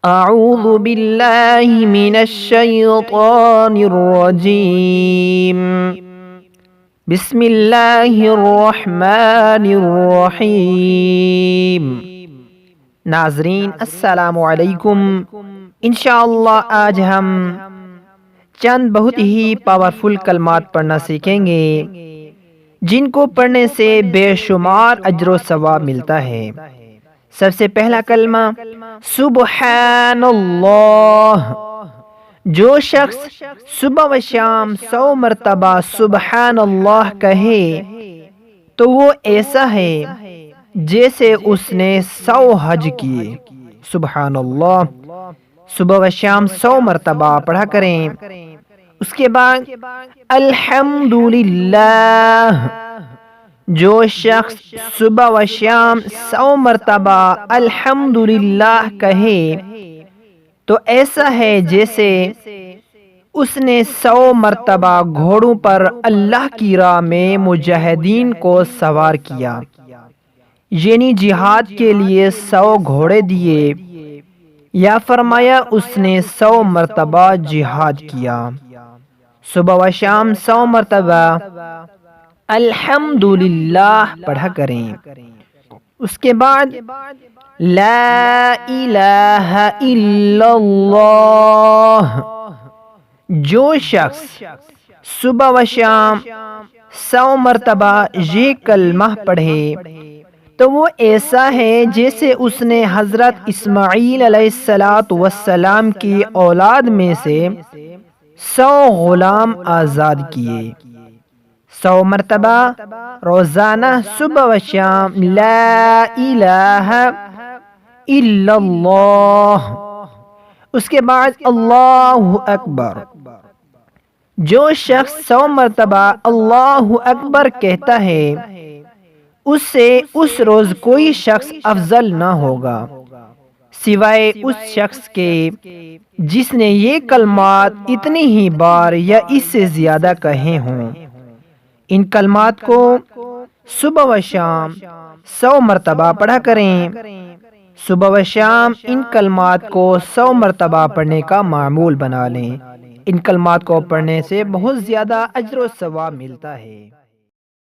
اعوذ باللہ من الشیطان الرجیم بسم اللہ الرحمن الرحیم۔ ناظرین السلام علیکم۔ انشاءاللہ آج ہم چند بہت ہی پاورفل کلمات پڑھنا سیکھیں گے جن کو پڑھنے سے بے شمار اجر و ثواب ملتا ہے۔ سب سے پہلا کلمہ سبحان اللہ۔ جو شخص صبح و شام 100 مرتبہ سبحان اللہ کہے تو وہ ایسا ہے جیسے اس نے 100 حج کیے۔ سبحان اللہ، صبح و شام 100 مرتبہ پڑھا کریں۔ اس کے بعد الحمدللہ۔ جو شخص صبح و شام 100 مرتبہ الحمدللہ کہے تو ایسا ہے جیسے اس نے 100 مرتبہ گھوڑوں پر اللہ کی راہ میں مجاہدین کو سوار کیا، یعنی جہاد کے لیے 100 گھوڑے دیے، یا فرمایا اس نے 100 مرتبہ جہاد کیا۔ صبح و شام 100 مرتبہ الحمدللہ پڑھا کریں۔ اس کے بعد لا الہ الا اللہ۔ جو شخص صبح و شام 100 مرتبہ یہ کلمہ پڑھے تو وہ ایسا ہے جیسے اس نے حضرت اسماعیل علیہ السلام کی اولاد میں سے 100 غلام آزاد کیے۔ 100 مرتبہ روزانہ صبح و شام لا الہ الا اللہ۔ اس کے بعد اللہ اکبر۔ جو شخص 100 مرتبہ اللہ اکبر کہتا ہے اس سے اس روز کوئی شخص افضل نہ ہوگا سوائے اس شخص کے جس نے یہ کلمات اتنی ہی بار یا اس سے زیادہ کہے ہوں۔ ان کلمات کو صبح و شام 100 مرتبہ پڑھا کریں۔ صبح و شام ان کلمات کو 100 مرتبہ پڑھنے کا معمول بنا لیں۔ ان کلمات کو پڑھنے سے بہت زیادہ اجر و ثواب ملتا ہے۔